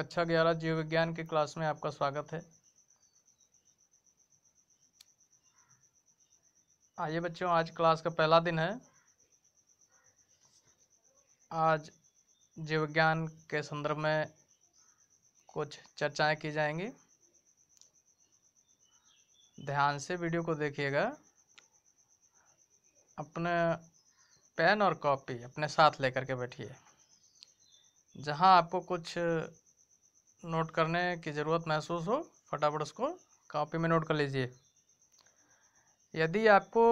कक्षा 11 जीव विज्ञान की क्लास में आपका स्वागत है। आइए बच्चों, आज क्लास का पहला दिन है। आज जीव विज्ञान के संदर्भ में कुछ चर्चाएं की जाएंगी। ध्यान से वीडियो को देखिएगा। अपने पेन और कॉपी अपने साथ लेकर के बैठिए। जहां आपको कुछ नोट करने की ज़रूरत महसूस हो, फटाफट उसको कॉपी में नोट कर लीजिए। यदि आपको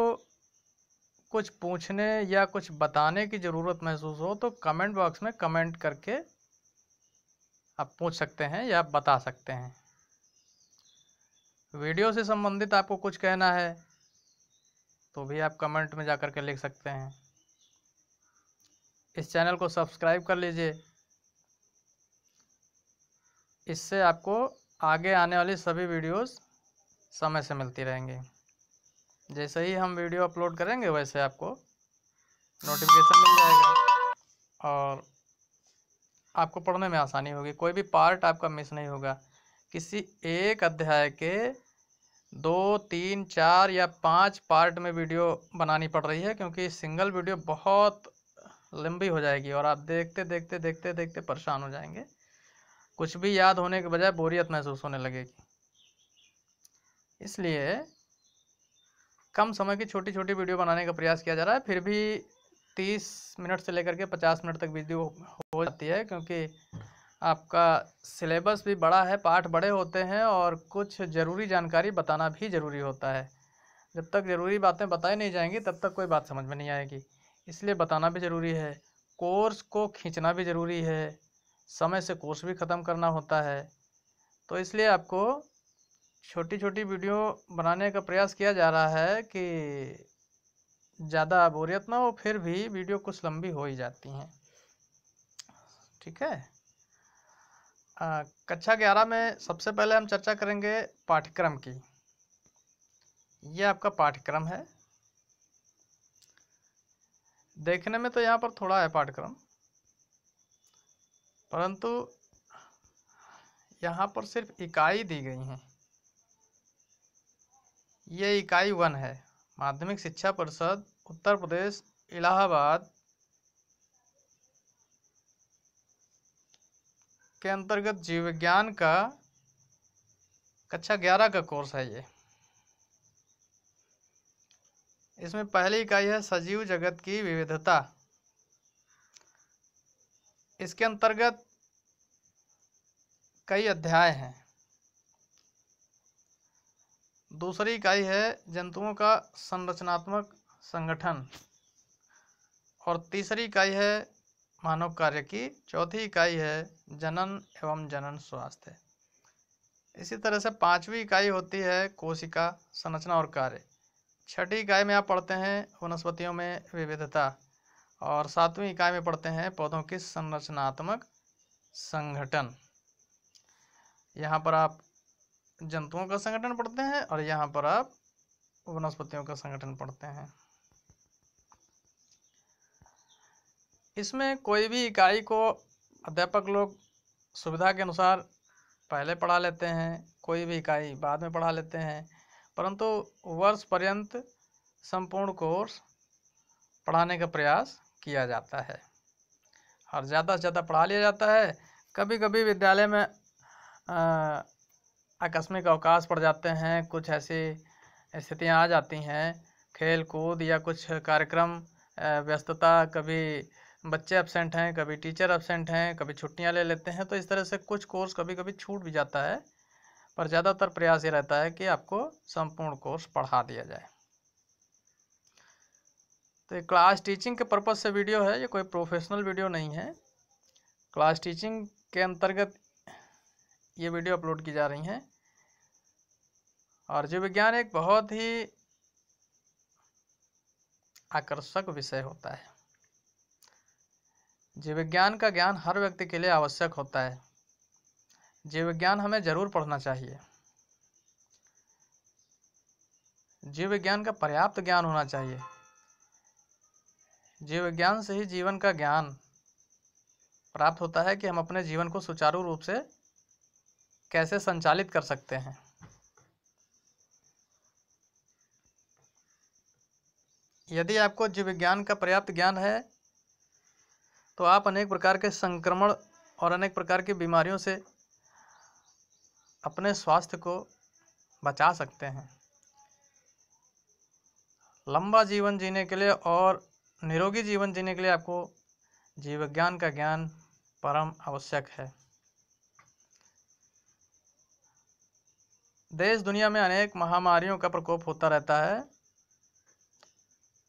कुछ पूछने या कुछ बताने की ज़रूरत महसूस हो तो कमेंट बॉक्स में कमेंट करके आप पूछ सकते हैं या आप बता सकते हैं। वीडियो से संबंधित आपको कुछ कहना है तो भी आप कमेंट में जाकर के लिख सकते हैं। इस चैनल को सब्सक्राइब कर लीजिए। इससे आपको आगे आने वाली सभी वीडियोस समय से मिलती रहेंगी। जैसे ही हम वीडियो अपलोड करेंगे वैसे आपको नोटिफिकेशन मिल जाएगा और आपको पढ़ने में आसानी होगी। कोई भी पार्ट आपका मिस नहीं होगा। किसी एक अध्याय के 2, 3, 4 या 5 पार्ट में वीडियो बनानी पड़ रही है, क्योंकि सिंगल वीडियो बहुत लंबी हो जाएगी और आप देखते देखते देखते देखते परेशान हो जाएंगे। कुछ भी याद होने के बजाय बोरियत महसूस होने लगेगी। इसलिए कम समय की छोटी छोटी वीडियो बनाने का प्रयास किया जा रहा है। फिर भी 30 मिनट से लेकर के 50 मिनट तक वीडियो हो जाती है, क्योंकि आपका सिलेबस भी बड़ा है, पाठ बड़े होते हैं और कुछ ज़रूरी जानकारी बताना भी ज़रूरी होता है। जब तक ज़रूरी बातें बताई नहीं जाएंगी तब तक कोई बात समझ में नहीं आएगी। इसलिए बताना भी ज़रूरी है। कोर्स को खींचना भी ज़रूरी है। समय से कोर्स भी ख़त्म करना होता है। तो इसलिए आपको छोटी छोटी वीडियो बनाने का प्रयास किया जा रहा है कि ज़्यादा बोरियत ना हो। फिर भी वीडियो कुछ लंबी हो ही जाती हैं। ठीक है। कक्षा 11 में सबसे पहले हम चर्चा करेंगे पाठ्यक्रम की। ये आपका पाठ्यक्रम है। देखने में तो यहाँ पर थोड़ा है पाठ्यक्रम, परंतु यहाँ पर सिर्फ इकाई दी गई हैं। ये इकाई 1 है। माध्यमिक शिक्षा परिषद उत्तर प्रदेश इलाहाबाद के अंतर्गत जीव विज्ञान का कक्षा 11 का कोर्स है ये। इसमें पहली इकाई है सजीव जगत की विविधता। इसके अंतर्गत कई अध्याय हैं। दूसरी इकाई है जंतुओं का संरचनात्मक संगठन और तीसरी इकाई है मानव कार्य की। चौथी इकाई है जनन एवं जनन स्वास्थ्य। इसी तरह से 5वीं इकाई होती है कोशिका संरचना और कार्य। 6ठी इकाई में आप पढ़ते हैं वनस्पतियों में विविधता और 7वीं इकाई में पढ़ते हैं पौधों की संरचनात्मक संगठन। यहाँ पर आप जंतुओं का संगठन पढ़ते हैं और यहाँ पर आप वनस्पतियों का संगठन पढ़ते हैं। इसमें कोई भी इकाई को अध्यापक लोग सुविधा के अनुसार पहले पढ़ा लेते हैं, कोई भी इकाई बाद में पढ़ा लेते हैं, परंतु वर्ष पर्यंत संपूर्ण कोर्स पढ़ाने का प्रयास किया जाता है और ज़्यादा से ज़्यादा पढ़ा लिया जाता है। कभी कभी विद्यालय में आकस्मिक अवकाश पड़ जाते हैं, कुछ ऐसी स्थितियां आ जाती हैं, खेल कूद या कुछ कार्यक्रम व्यस्तता, कभी बच्चे एब्सेंट हैं, कभी टीचर एब्सेंट हैं, कभी छुट्टियां ले लेते हैं, तो इस तरह से कुछ कोर्स कभी कभी छूट भी जाता है। पर ज़्यादातर प्रयास ये रहता है कि आपको संपूर्ण कोर्स पढ़ा दिया जाए। तो ये क्लास टीचिंग के पर्पज़ से वीडियो है, ये कोई प्रोफेशनल वीडियो नहीं है। क्लास टीचिंग के अंतर्गत ये वीडियो अपलोड की जा रही हैं। और जीव विज्ञान एक बहुत ही आकर्षक विषय होता है। जीव विज्ञान का ज्ञान हर व्यक्ति के लिए आवश्यक होता है। जीव विज्ञान हमें जरूर पढ़ना चाहिए। जीव विज्ञान का पर्याप्त ज्ञान होना चाहिए। जीव विज्ञान से ही जीवन का ज्ञान प्राप्त होता है कि हम अपने जीवन को सुचारू रूप से कैसे संचालित कर सकते हैं। यदि आपको जीव विज्ञान का पर्याप्त ज्ञान है तो आप अनेक प्रकार के संक्रमण और अनेक प्रकार की बीमारियों से अपने स्वास्थ्य को बचा सकते हैं। लंबा जीवन जीने के लिए और निरोगी जीवन जीने के लिए आपको जीव विज्ञान का ज्ञान परम आवश्यक है। देश दुनिया में अनेक महामारियों का प्रकोप होता रहता है।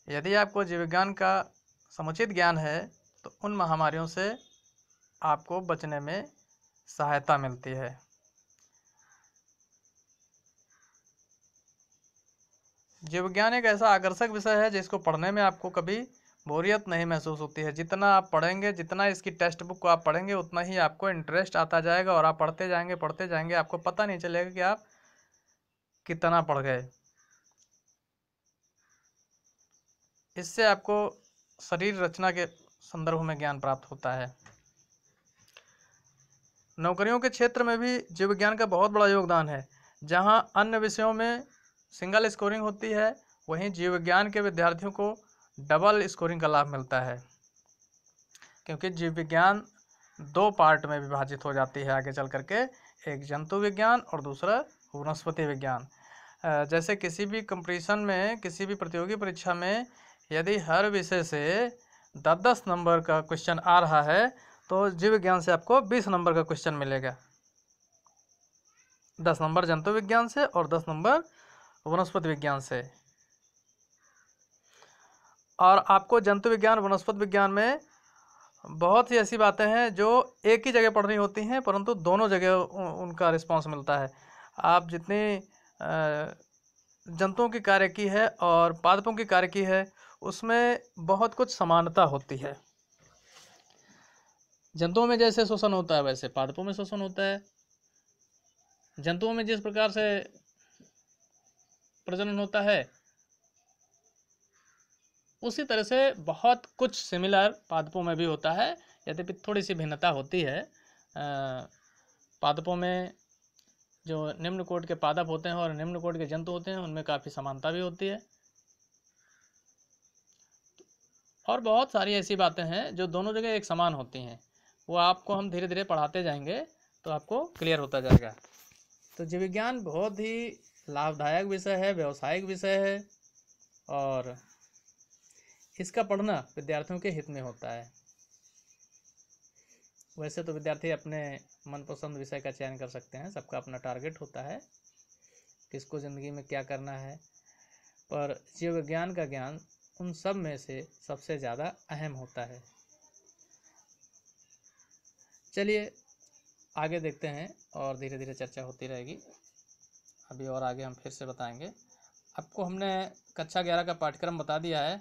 यदि आपको जीव विज्ञान का समुचित ज्ञान है तो उन महामारियों से आपको बचने में सहायता मिलती है। जीव विज्ञान एक ऐसा आकर्षक विषय है जिसको पढ़ने में आपको कभी बोरियत नहीं महसूस होती है। जितना आप पढ़ेंगे, जितना इसकी टेक्स्ट बुक को आप पढ़ेंगे, उतना ही आपको इंटरेस्ट आता जाएगा और आप पढ़ते जाएंगे, आपको पता नहीं चलेगा कि आप कितना पढ़ गए। इससे आपको शरीर रचना के संदर्भ में ज्ञान प्राप्त होता है। नौकरियों के क्षेत्र में भी जीव विज्ञान का बहुत बड़ा योगदान है। जहां अन्य विषयों में सिंगल स्कोरिंग होती है, वहीं जीव विज्ञान के विद्यार्थियों को डबल स्कोरिंग का लाभ मिलता है, क्योंकि जीव विज्ञान 2 पार्ट में विभाजित हो जाती है आगे चल करके, एक जंतु विज्ञान और दूसरा वनस्पति विज्ञान। जैसे किसी भी कंपटीशन में, किसी भी प्रतियोगी परीक्षा में यदि हर विषय से 10-10 नंबर का क्वेश्चन आ रहा है तो जीव विज्ञान से आपको 20 नंबर का क्वेश्चन मिलेगा। 10 नंबर जंतु विज्ञान से और 10 नंबर वनस्पति विज्ञान से। और आपको जंतु विज्ञान, वनस्पति विज्ञान में बहुत ही ऐसी बातें हैं जो एक ही जगह पढ़नी होती हैं, परंतु दोनों जगह उनका रिस्पांस मिलता है। आप जितनी जंतुओं की कार्य की है और पादपों की कार्य की है, उसमें बहुत कुछ समानता होती है। जंतुओं में जैसे शोषण होता है वैसे पादपों में शोषण होता है। जंतुओं में जिस प्रकार से प्रजनन होता है उसी तरह से बहुत कुछ सिमिलर पादपों में भी होता है, यद्यपि थोड़ी सी भिन्नता होती है। पादपों में जो निम्न कोटि के पादप होते हैं और निम्न कोटि के जंतु होते हैं उनमें काफ़ी समानता भी होती है। और बहुत सारी ऐसी बातें हैं जो दोनों जगह एक समान होती हैं, वो आपको हम धीरे धीरे पढ़ाते जाएंगे तो आपको क्लियर होता जाएगा। तो जीव विज्ञान बहुत ही लाभदायक विषय है, व्यावसायिक विषय है और इसका पढ़ना विद्यार्थियों के हित में होता है। वैसे तो विद्यार्थी अपने मनपसंद विषय का चयन कर सकते हैं, सबका अपना टारगेट होता है किसको ज़िंदगी में क्या करना है, पर जीव विज्ञान का ज्ञान उन सब में से सबसे ज़्यादा अहम होता है। चलिए आगे देखते हैं और धीरे धीरे चर्चा होती रहेगी। अभी और आगे हम फिर से बताएंगे। आपको हमने कक्षा 11 का पाठ्यक्रम बता दिया है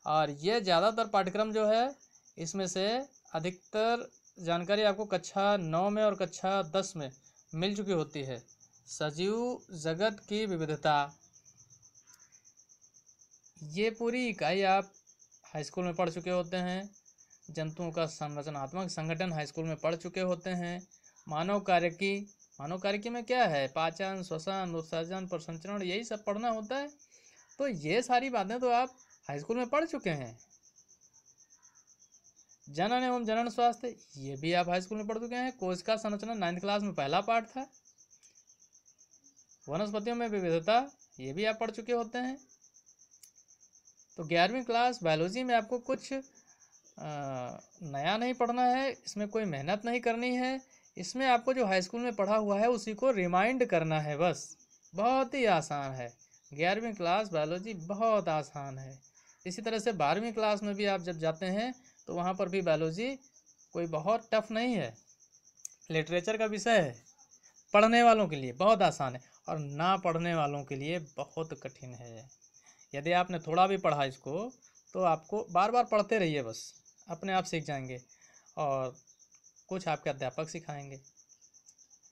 और ये ज़्यादातर पाठ्यक्रम जो है इसमें से अधिकतर जानकारी आपको कक्षा 9 में और कक्षा 10 में मिल चुकी होती है। सजीव जगत की विविधता, ये पूरी इकाई आप हाई स्कूल में पढ़ चुके होते हैं। जंतुओं का संरचनात्मक संगठन हाई स्कूल में पढ़ चुके होते हैं। मानव कार्यकी में क्या है, पाचन, श्वसन, उत्सर्जन, प्रसंचरण, यही सब पढ़ना होता है। तो ये सारी बातें तो आप हाई स्कूल में पढ़ चुके हैं। जनन एवं जनन स्वास्थ्य, ये भी आप हाई स्कूल में पढ़ चुके हैं। कोशिका संरचना 9th क्लास में पहला पार्ट था। वनस्पतियों में विविधता, ये भी आप पढ़ चुके होते हैं। तो 11वीं क्लास बायोलॉजी में आपको कुछ नया नहीं पढ़ना है, इसमें कोई मेहनत नहीं करनी है। इसमें आपको जो हाई स्कूल में पढ़ा हुआ है उसी को रिमाइंड करना है बस। बहुत ही आसान है, 11वीं क्लास बायोलॉजी बहुत आसान है। इसी तरह से 12वीं क्लास में भी आप जब जाते हैं तो वहाँ पर भी बायोलॉजी कोई बहुत टफ नहीं है, लिटरेचर का विषय है। पढ़ने वालों के लिए बहुत आसान है और ना पढ़ने वालों के लिए बहुत कठिन है। यदि आपने थोड़ा भी पढ़ा इसको तो आपको बार बार पढ़ते रहिए, बस अपने आप सीख जाएंगे। और कुछ आपके अध्यापक सिखाएंगे,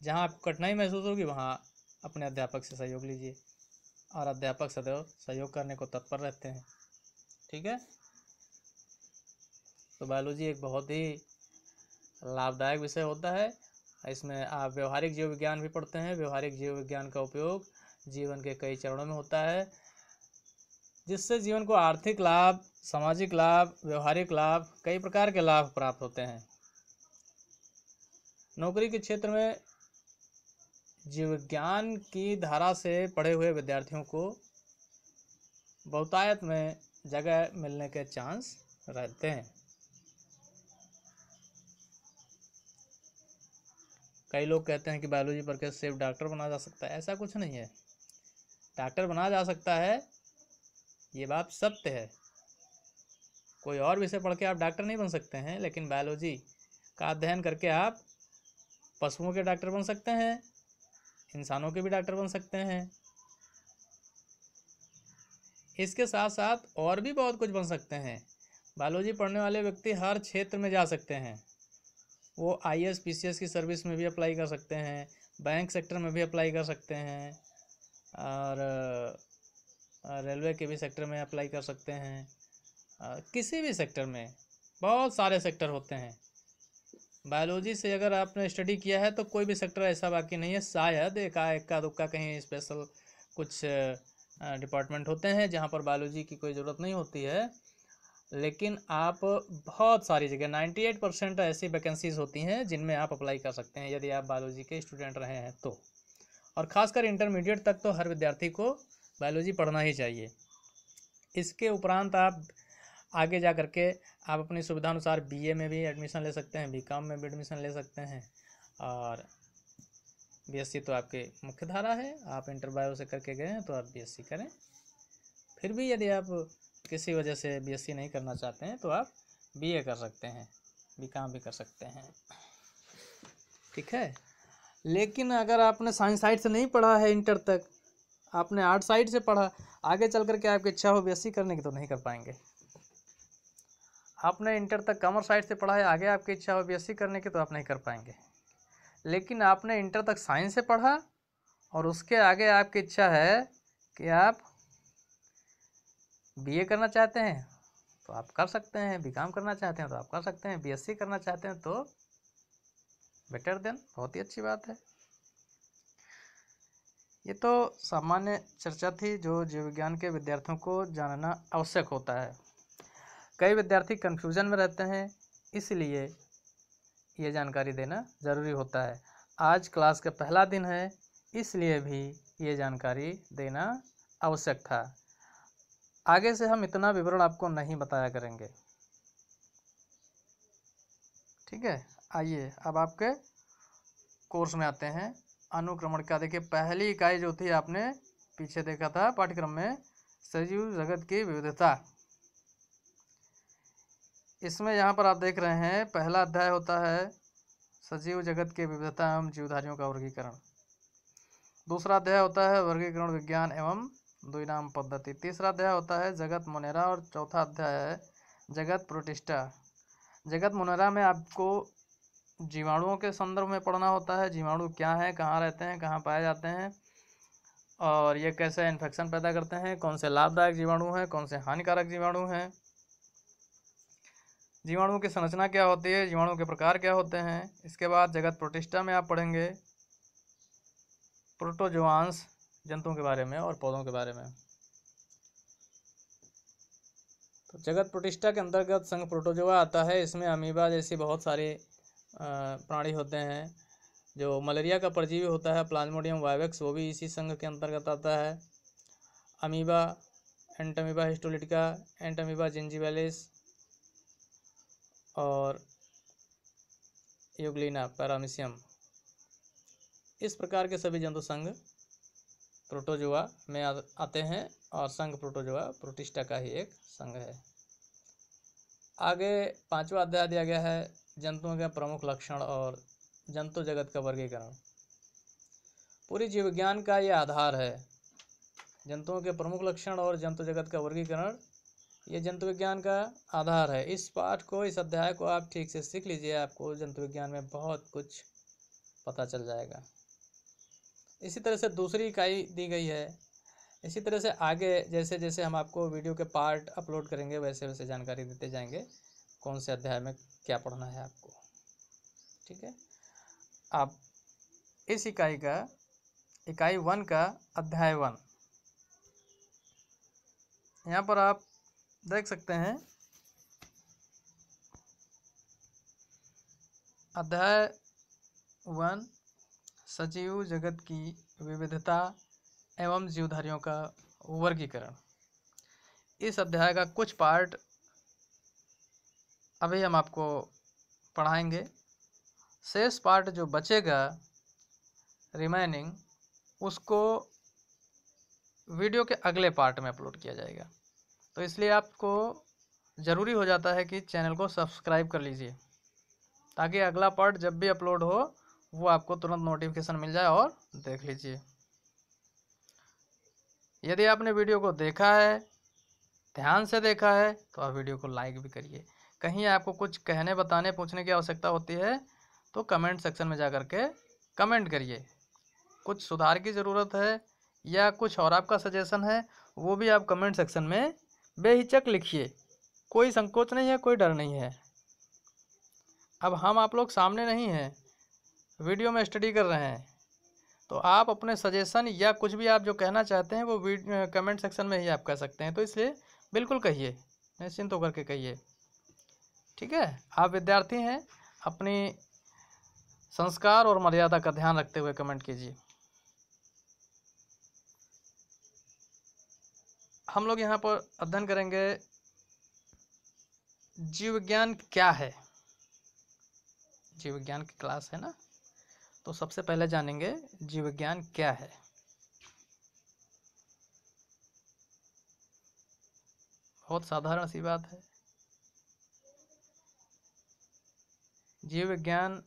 जहाँ आपको कठिनाई महसूस होगी वहाँ अपने अध्यापक से सहयोग लीजिए और अध्यापक सदैव सहयोग करने को तत्पर रहते हैं। ठीक है, तो बायोलॉजी एक बहुत ही लाभदायक विषय होता है इसमें आप व्यवहारिक जीव विज्ञान भी पढ़ते हैं। व्यवहारिक जीव विज्ञान का उपयोग जीवन के कई चरणों में होता है, जिससे जीवन को आर्थिक लाभ, सामाजिक लाभ, व्यवहारिक लाभ, कई प्रकार के लाभ प्राप्त होते हैं। नौकरी के क्षेत्र में जीव विज्ञान की धारा से पढ़े हुए विद्यार्थियों को बहुतायत में जगह मिलने के चांस रहते हैं। कई लोग कहते हैं कि बायोलॉजी पढ़ के सिर्फ डॉक्टर बना जा सकता है। ऐसा कुछ नहीं है। डॉक्टर बना जा सकता है, ये बात सत्य है। कोई और विषय पढ़ के आप डॉक्टर नहीं बन सकते हैं, लेकिन बायोलॉजी का अध्ययन करके आप पशुओं के डॉक्टर बन सकते हैं, इंसानों के भी डॉक्टर बन सकते हैं। इसके साथ साथ और भी बहुत कुछ बन सकते हैं। बायोलॉजी पढ़ने वाले व्यक्ति हर क्षेत्र में जा सकते हैं। वो IAS PCS की सर्विस में भी अप्लाई कर सकते हैं, बैंक सेक्टर में भी अप्लाई कर सकते हैं, और रेलवे के भी सेक्टर में अप्लाई कर सकते हैं। किसी भी सेक्टर में बहुत सारे सेक्टर होते हैं। बायोलॉजी से अगर आपने स्टडी किया है तो कोई भी सेक्टर ऐसा बाकी नहीं है। शायद एका दुक्का कहीं स्पेशल कुछ डिपार्टमेंट होते हैं जहाँ पर बायोलॉजी की कोई ज़रूरत नहीं होती है, लेकिन आप बहुत सारी जगह 98% ऐसी वैकेंसीज होती हैं जिनमें आप अप्लाई कर सकते हैं यदि आप बायोलॉजी के स्टूडेंट रहे हैं तो। और ख़ासकर इंटरमीडिएट तक तो हर विद्यार्थी को बायोलॉजी पढ़ना ही चाहिए। इसके उपरांत आप आगे जा करके आप अपनी सुविधानुसार BA में भी एडमिशन ले सकते हैं, BCom में भी एडमिशन ले सकते हैं, और BSc तो आपके मुख्य धारा है। आप इंटर बायो से करके गए हैं तो आप BSc करें। फिर भी यदि आप किसी वजह से BSc नहीं करना चाहते हैं तो आप BA कर सकते हैं, BCom भी कर सकते हैं, ठीक है। लेकिन अगर आपने साइंस साइड से नहीं पढ़ा है इंटर तक, आपने आर्ट साइड से पढ़ा, आगे चल कर के आपकी इच्छा हो BSc करने की तो नहीं कर पाएंगे। आपने इंटर तक कॉमर्स साइड से पढ़ा है, आगे आपकी इच्छा हो BSc करने की तो आप नहीं कर पाएंगे। लेकिन आपने इंटर तक साइंस से पढ़ा और उसके आगे आपकी इच्छा है कि आप BA करना चाहते हैं तो आप कर सकते हैं, BCom करना चाहते हैं तो आप कर सकते हैं, BSc करना चाहते हैं तो बेटर देन, बहुत ही अच्छी बात है। ये तो सामान्य चर्चा थी जो जीव विज्ञान के विद्यार्थियों को जानना आवश्यक होता है। कई विद्यार्थी कन्फ्यूजन में रहते हैं, इसलिए ये जानकारी देना ज़रूरी होता है। आज क्लास का पहला दिन है, इसलिए भी ये जानकारी देना आवश्यक था। आगे से हम इतना विवरण आपको नहीं बताया करेंगे, ठीक है। आइए अब आपके कोर्स में आते हैं। अनुक्रमण का देखिए, पहली इकाई जो थी आपने पीछे देखा था पाठ्यक्रम में, सजीव जगत की विविधता। इसमें यहाँ पर आप देख रहे हैं पहला अध्याय होता है सजीव जगत की विविधता एवं जीवधारियों का वर्गीकरण। दूसरा अध्याय होता है वर्गीकरण विज्ञान एवं द्विनाम पद्धति। तीसरा अध्याय होता है जगत मोनेरा, और चौथा अध्याय है जगत प्रोटिस्टा। जगत मोनेरा में आपको जीवाणुओं के संदर्भ में पढ़ना होता है। जीवाणु क्या है, कहाँ रहते हैं, कहाँ पाए जाते हैं, और ये कैसे इन्फेक्शन पैदा करते हैं, कौन से लाभदायक जीवाणु हैं, कौन से हानिकारक जीवाणु हैं, जीवाणुओं की संरचना क्या होती है, जीवाणु के प्रकार क्या होते हैं। इसके बाद जगत प्रोटिस्टा में आप पढ़ेंगे प्रोटोजोआंस, जंतुओं के बारे में और पौधों के बारे में। तो जगत प्रोटिस्टा के अंतर्गत संघ प्रोटोजोआ आता है। इसमें अमीबा जैसी बहुत सारे प्राणी होते हैं। जो मलेरिया का परजीवी होता है प्लाज्मोडियम वाइवेक्स, वो भी इसी संघ के अंतर्गत आता है। Amoeba, Entamoeba histolytica, Entamoeba gingivalis और यूग्लिना पैरामीशियम, इस प्रकार के सभी जंतु संघ प्रोटोजोआ में आते हैं, और संघ प्रोटोजोआ प्रोटिस्टा का ही एक संघ है। आगे पांचवा अध्याय दिया गया है जंतुओं के प्रमुख लक्षण और जंतु जगत का वर्गीकरण। पूरी जीव विज्ञान का ये आधार है। जंतुओं के प्रमुख लक्षण और जंतु जगत का वर्गीकरण, ये जंतु विज्ञान का आधार है। इस पाठ को, इस अध्याय को आप ठीक से सीख लीजिए, आपको जंतु विज्ञान में बहुत कुछ पता चल जाएगा। इसी तरह से दूसरी इकाई दी गई है। इसी तरह से आगे जैसे जैसे हम आपको वीडियो के पार्ट अपलोड करेंगे वैसे वैसे जानकारी देते जाएंगे कौन से अध्याय में क्या पढ़ना है आपको, ठीक है। आप इस इकाई 1 का अध्याय 1 यहाँ पर आप देख सकते हैं। अध्याय 1 सजीव जगत की विविधता एवं जीवधारियों का वर्गीकरण। इस अध्याय का कुछ पार्ट अभी हम आपको पढ़ाएंगे। शेष पार्ट जो बचेगा रिमेनिंग, उसको वीडियो के अगले पार्ट में अपलोड किया जाएगा। तो इसलिए आपको ज़रूरी हो जाता है कि चैनल को सब्सक्राइब कर लीजिए, ताकि अगला पार्ट जब भी अपलोड हो वो आपको तुरंत नोटिफिकेशन मिल जाए और देख लीजिए। यदि आपने वीडियो को देखा है, ध्यान से देखा है, तो आप वीडियो को लाइक भी करिए। कहीं आपको कुछ कहने, बताने, पूछने की आवश्यकता होती है तो कमेंट सेक्शन में जा कर के कमेंट करिए। कुछ सुधार की ज़रूरत है या कुछ और आपका सजेशन है, वो भी आप कमेंट सेक्शन में बेहिचक लिखिए। कोई संकोच नहीं है, कोई डर नहीं है। अब हम आप लोग सामने नहीं हैं, वीडियो में स्टडी कर रहे हैं, तो आप अपने सजेशन या कुछ भी आप जो कहना चाहते हैं वो कमेंट सेक्शन में ही आप कह सकते हैं। तो इसलिए बिल्कुल कहिए, निश्चिंत होकर के कहिए, ठीक है। आप विद्यार्थी हैं, अपनी संस्कार और मर्यादा का ध्यान रखते हुए कमेंट कीजिए। हम लोग यहाँ पर अध्ययन करेंगे जीव विज्ञान क्या है। जीव विज्ञान की क्लास है ना, तो सबसे पहले जानेंगे जीव विज्ञान क्या है। बहुत साधारण सी बात है। जीव विज्ञान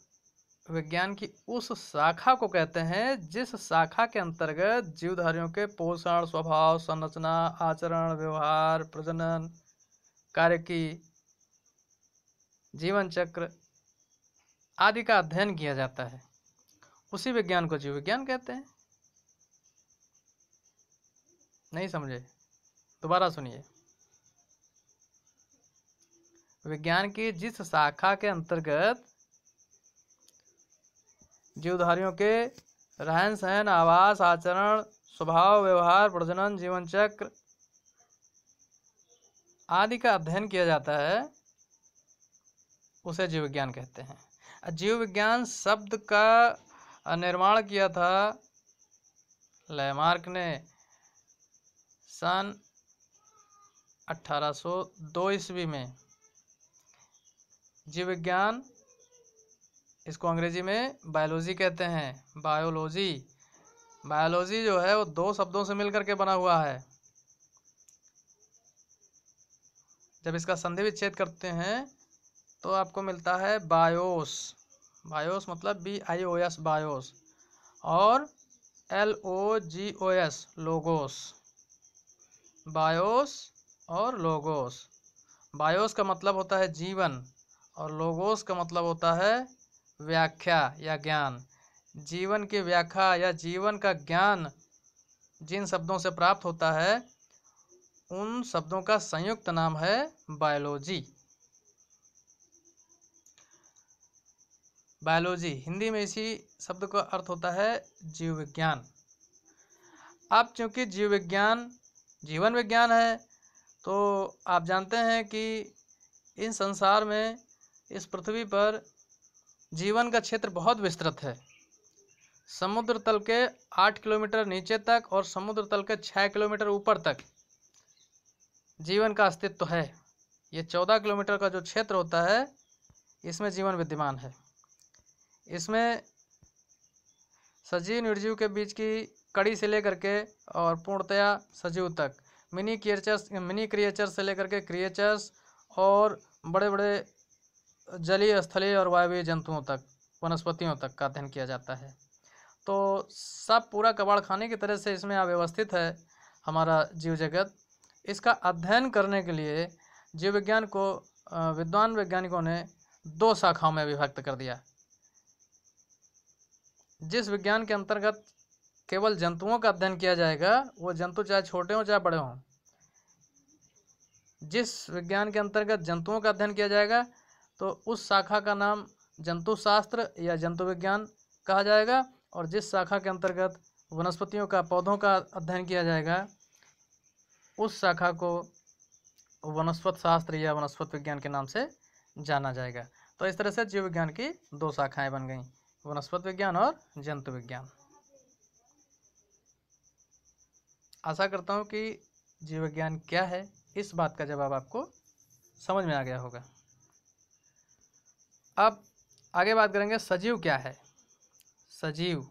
विज्ञान की उस शाखा को कहते हैं जिस शाखा के अंतर्गत जीवधारियों के पोषण, स्वभाव, संरचना, आचरण, व्यवहार, प्रजनन, कार्य की, जीवन चक्र आदि का अध्ययन किया जाता है। उसी विज्ञान को जीव विज्ञान कहते हैं। नहीं समझे? दोबारा सुनिए। विज्ञान की जिस शाखा के अंतर्गत जीवधारियों के रहन सहन, आवास, आचरण, स्वभाव, व्यवहार, प्रजनन, जीवन चक्र आदि का अध्ययन किया जाता है, उसे जीव विज्ञान कहते हैं। जीव विज्ञान शब्द का निर्माण किया था लैमार्क ने सन 1802 ईस्वी में। जीव विज्ञान, इसको अंग्रेजी में बायोलॉजी कहते हैं। बायोलॉजी जो है वो 2 शब्दों से मिलकर के बना हुआ है। जब इसका संधि विच्छेद करते हैं तो आपको मिलता है बायोस। बायोस मतलब BIOS बायोस, और LOGOS लोगोस। बायोस और लोगोस। बायोस का मतलब होता है जीवन, और लोगोस का मतलब होता है व्याख्या या ज्ञान। जीवन की व्याख्या या जीवन का ज्ञान जिन शब्दों से प्राप्त होता है, उन शब्दों का संयुक्त नाम है बायोलॉजी। बायोलॉजी हिंदी में इसी शब्द का अर्थ होता है जीव विज्ञान। अब चूंकि जीव विज्ञान जीवन विज्ञान है, तो आप जानते हैं कि इस संसार में, इस पृथ्वी पर जीवन का क्षेत्र बहुत विस्तृत है। समुद्र तल के 8 किलोमीटर नीचे तक और समुद्र तल के 6 किलोमीटर ऊपर तक जीवन का अस्तित्व है। ये 14 किलोमीटर का जो क्षेत्र होता है, इसमें जीवन विद्यमान है। इसमें सजीव निर्जीव के बीच की कड़ी से लेकर के और पूर्णतया सजीव तक, मिनी क्रिएचर्स से लेकर के क्रिएचर्स और बड़े बड़े जलीय, स्थलीय और वायवीय जंतुओं तक, वनस्पतियों तक का अध्ययन किया जाता है। तो सब पूरा कबाड़ खाने की तरह से इसमें अव्यवस्थित है हमारा जीव जगत। इसका अध्ययन करने के लिए जीव विज्ञान को विद्वान वैज्ञानिकों ने 2 शाखाओं में विभक्त कर दिया। जिस विज्ञान के अंतर्गत केवल जंतुओं का अध्ययन किया जाएगा, वो जंतु चाहे छोटे हों चाहे बड़े हों। जिस विज्ञान के अंतर्गत जंतुओं का अध्ययन किया जाएगा, तो उस शाखा का नाम जंतु शास्त्र या जंतु विज्ञान कहा जाएगा, और जिस शाखा के अंतर्गत वनस्पतियों का, पौधों का अध्ययन किया जाएगा उस शाखा को वनस्पत शास्त्र या वनस्पत विज्ञान के नाम से जाना जाएगा। तो इस तरह से जीव विज्ञान की दो शाखाएं बन गई, वनस्पत विज्ञान और जंतु विज्ञान। आशा करता हूँ कि जीव विज्ञान क्या है इस बात का जवाब आपको समझ में आ गया होगा। अब आगे बात करेंगे सजीव क्या है। सजीव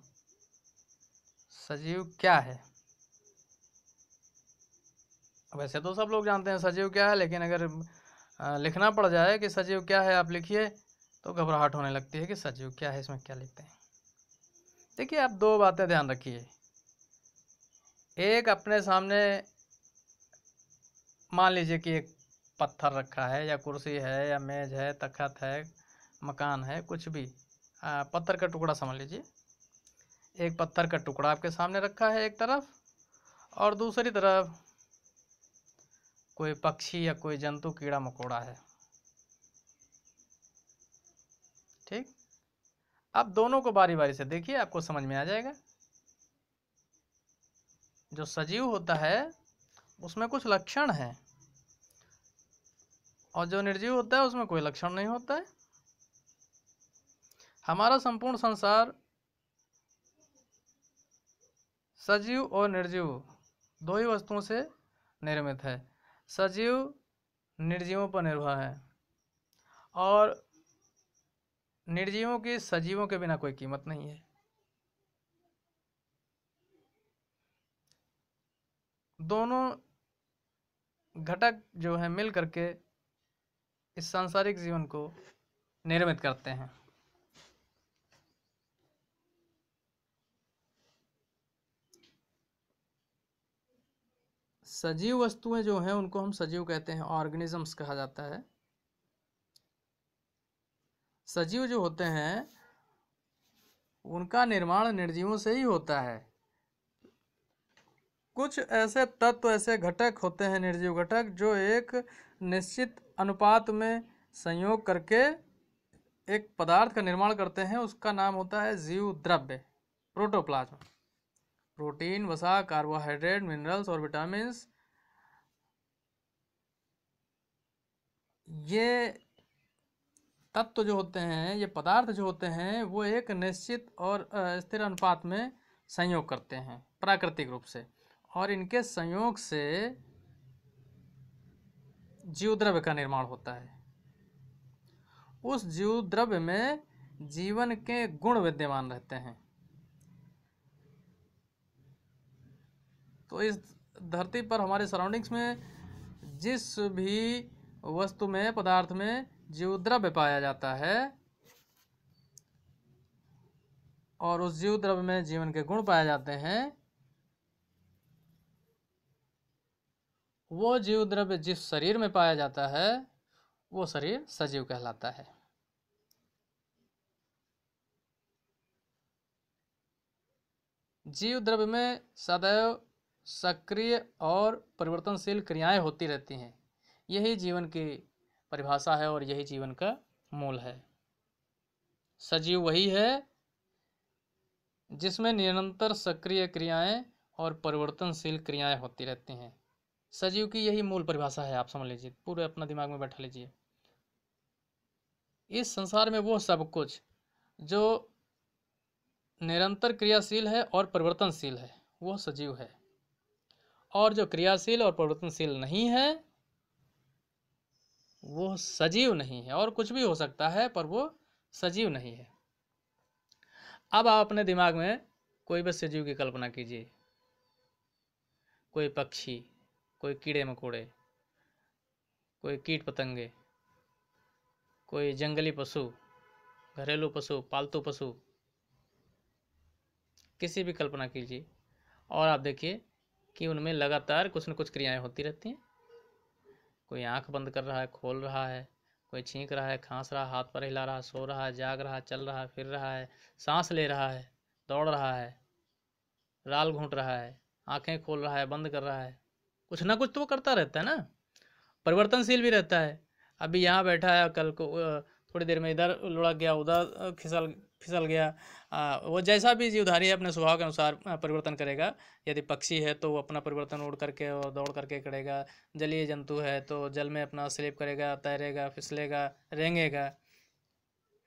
क्या है। वैसे तो सब लोग जानते हैं सजीव क्या है, लेकिन अगर लिखना पड़ जाए कि सजीव क्या है, आप लिखिए तो घबराहट होने लगती है कि सजीव क्या है, इसमें क्या लिखते हैं। देखिए, आप दो बातें ध्यान रखिए। एक, अपने सामने मान लीजिए कि एक पत्थर रखा है, या कुर्सी है, या मेज है, तख्त है, मकान है, कुछ भी, पत्थर का टुकड़ा समझ लीजिए। एक पत्थर का टुकड़ा आपके सामने रखा है एक तरफ, और दूसरी तरफ कोई पक्षी या कोई जंतु, कीड़ा मकोड़ा है। ठीक, अब दोनों को बारी बारी से देखिए, आपको समझ में आ जाएगा। जो सजीव होता है उसमें कुछ लक्षण हैं, और जो निर्जीव होता है उसमें कोई लक्षण नहीं होता है। हमारा संपूर्ण संसार सजीव और निर्जीव दो ही वस्तुओं से निर्मित है। सजीव निर्जीवों पर निर्भर है, और निर्जीवों की सजीवों के बिना कोई कीमत नहीं है। दोनों घटक जो है मिल करके इस सांसारिक जीवन को निर्मित करते हैं। सजीव वस्तुएं जो हैं उनको हम सजीव कहते हैं, ऑर्गेनिजम्स कहा जाता है। सजीव जो होते हैं उनका निर्माण निर्जीवों से ही होता है। कुछ ऐसे तत्व, ऐसे घटक होते हैं, निर्जीव घटक, जो एक निश्चित अनुपात में संयोग करके एक पदार्थ का निर्माण करते हैं। उसका नाम होता है जीव द्रव्य, प्रोटोप्लाज्म। प्रोटीन, वसा, कार्बोहाइड्रेट, मिनरल्स और विटामिन, ये तत्व जो होते हैं, ये पदार्थ जो होते हैं, वो एक निश्चित और स्थिर अनुपात में संयोग करते हैं प्राकृतिक रूप से, और इनके संयोग से जीव द्रव्य का निर्माण होता है। उस जीव द्रव्य में जीवन के गुण विद्यमान रहते हैं। तो इस धरती पर, हमारे सराउंडिंग्स में जिस भी वस्तु में, पदार्थ में जीव द्रव्य पाया जाता है, और उस जीव द्रव्य में जीवन के गुण पाए जाते हैं, वो जीव द्रव्य जिस शरीर में पाया जाता है वो शरीर सजीव कहलाता है। जीव द्रव्य में सदैव सक्रिय और परिवर्तनशील क्रियाएं होती रहती हैं। यही जीवन की परिभाषा है और यही जीवन का मूल है। सजीव वही है जिसमें निरंतर सक्रिय क्रियाएं और परिवर्तनशील क्रियाएं होती रहती हैं। सजीव की यही मूल परिभाषा है, आप समझ लीजिए, पूरे अपना दिमाग में बैठा लीजिए। इस संसार में वो सब कुछ जो निरंतर क्रियाशील है और परिवर्तनशील है वो सजीव है, और जो क्रियाशील और परिवर्तनशील नहीं है वो सजीव नहीं है। और कुछ भी हो सकता है पर वो सजीव नहीं है। अब आप अपने दिमाग में कोई भी सजीव की कल्पना कीजिए। कोई पक्षी, कोई कीड़े मकोड़े, कोई कीट पतंगे, कोई जंगली पशु, घरेलू पशु, पालतू पशु, किसी भी कल्पना कीजिए, और आप देखिए कि उनमें लगातार कुछ न कुछ क्रियाएं होती रहती हैं। कोई आंख बंद कर रहा है, खोल रहा है, कोई छींक रहा है, खांस रहा है, हाथ पर हिला रहा है, सो रहा है, जाग रहा है, चल रहा है, फिर रहा है, सांस ले रहा है, दौड़ रहा है, राल घूंट रहा है, आंखें खोल रहा है, बंद कर रहा है, कुछ ना कुछ तो वो करता रहता है ना। परिवर्तनशील भी रहता है। अभी यहाँ बैठा है, कल को थोड़ी देर में इधर लुढ़क गया, उधर खिसल फिसल गया। वो जैसा भी जीवधारी है अपने स्वभाव के अनुसार परिवर्तन करेगा। यदि पक्षी है तो वो अपना परिवर्तन उड़ करके और दौड़ करके करेगा। जलीय जंतु है तो जल में अपना स्लिप करेगा, तैरेगा, फिसलेगा, रेंगेगा,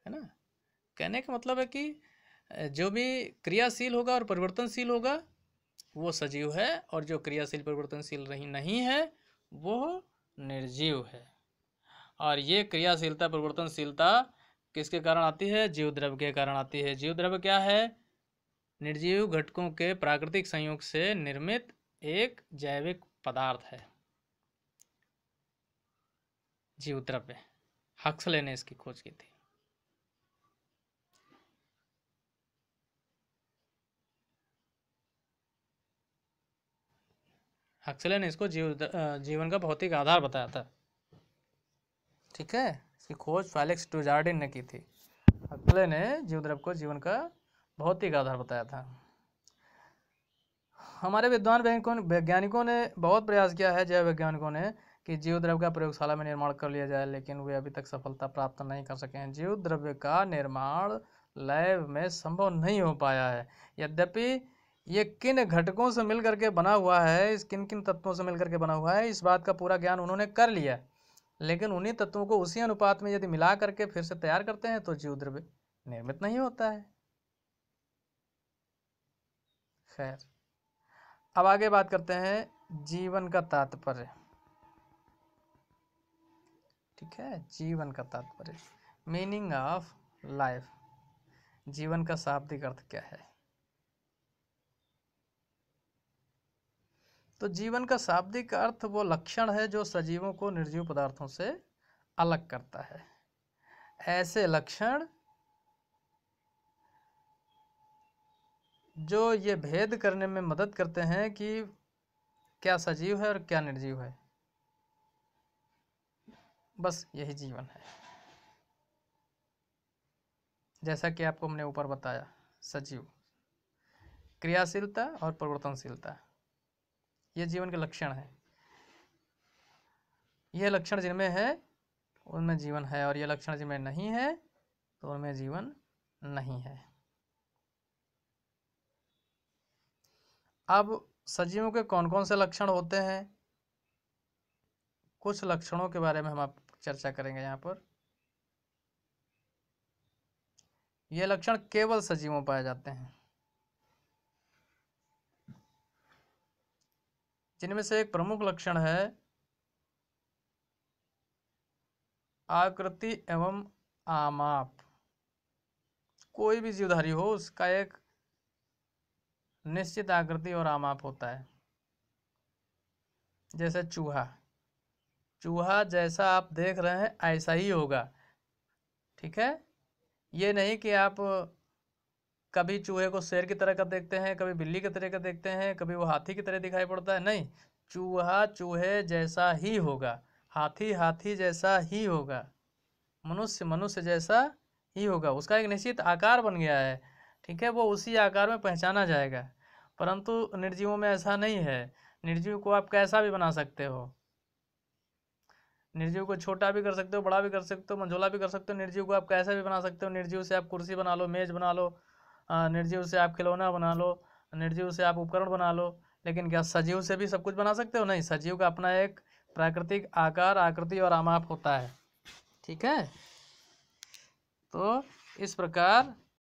है ना। कहने का मतलब है कि जो भी क्रियाशील होगा और परिवर्तनशील होगा वो सजीव है, और जो क्रियाशील परिवर्तनशील नहीं है वो निर्जीव है। और ये क्रियाशीलता परिवर्तनशीलता किसके कारण आती है? जीव द्रव्य के कारण आती है। जीव द्रव्य क्या है? निर्जीव घटकों के प्राकृतिक संयोग से निर्मित एक जैविक पदार्थ है जीव द्रव्य। हक्सले ने इसकी खोज की थी। हक्सले ने इसको जीवन का भौतिक आधार बताया था। ठीक है, इसकी खोज फेलिक्स डुजार्डिन ने की थी। हक्सले ने जीव द्रव्य को जीवन का भौतिक आधार बताया था। हमारे विद्वान वैज्ञानिकों ने बहुत प्रयास किया है, जैव वैज्ञानिकों ने, कि जीव द्रव्य का प्रयोगशाला में निर्माण कर लिया जाए, लेकिन वे अभी तक सफलता प्राप्त नहीं कर सके हैं। जीव द्रव्य का निर्माण लैब में संभव नहीं हो पाया है। यद्यपि ये किन घटकों से मिलकर के बना हुआ है, इस किन किन तत्वों से मिलकर के बना हुआ है, इस बात का पूरा ज्ञान उन्होंने कर लिया, लेकिन उन्हीं तत्वों को उसी अनुपात में यदि मिला करके फिर से तैयार करते हैं तो जीव द्रव्य निर्मित नहीं होता है। खैर, अब आगे बात करते हैं जीवन का तात्पर्य। ठीक है, जीवन का तात्पर्य, मीनिंग ऑफ लाइफ। जीवन का शाब्दिक अर्थ क्या है? तो जीवन का शाब्दिक अर्थ वो लक्षण है जो सजीवों को निर्जीव पदार्थों से अलग करता है। ऐसे लक्षण जो ये भेद करने में मदद करते हैं कि क्या सजीव है और क्या निर्जीव है। बस यही जीवन है। जैसा कि आपको हमने ऊपर बताया, सजीव, क्रियाशीलता और परिवर्तनशीलता, ये जीवन के लक्षण हैं। ये लक्षण जिनमें है उनमें जीवन है, और ये लक्षण जिनमें नहीं है तो उनमें जीवन नहीं है। अब सजीवों के कौन कौन से लक्षण होते हैं, कुछ लक्षणों के बारे में हम आप चर्चा करेंगे यहाँ पर। ये लक्षण केवल सजीवों में पाए जाते हैं, जिनमें से एक प्रमुख लक्षण है आकृति एवं आमाप। कोई भी जीवधारी हो उसका एक निश्चित आकृति और आमाप होता है। जैसे चूहा, चूहा जैसा आप देख रहे हैं ऐसा ही होगा। ठीक है, ये नहीं कि आप कभी चूहे को शेर की तरह का देखते हैं, कभी बिल्ली की तरह का देखते हैं, कभी वो हाथी की तरह दिखाई पड़ता है। नहीं, चूहा चूहे जैसा ही होगा, हाथी हाथी जैसा ही होगा, मनुष्य मनुष्य जैसा ही होगा। उसका एक निश्चित आकार बन गया है। ठीक है, वो उसी आकार में पहचाना जाएगा। परंतु निर्जीवों में ऐसा नहीं है। निर्जीव को आप कैसा भी बना सकते हो, निर्जीव को छोटा भी कर सकते हो, बड़ा भी कर सकते हो, मंझोला भी कर सकते हो। निर्जीव को आप कैसा भी बना सकते हो। निर्जीव से आप कुर्सी बना लो, मेज बना लो, निर्जीव से आप खिलौना बना लो, निर्जीव से आप उपकरण बना लो। लेकिन क्या सजीव से भी सब कुछ बना सकते हो? नहीं, सजीव का अपना एक प्राकृतिक आकार, आकृति और आमाप होता है। ठीक है, तो इस प्रकार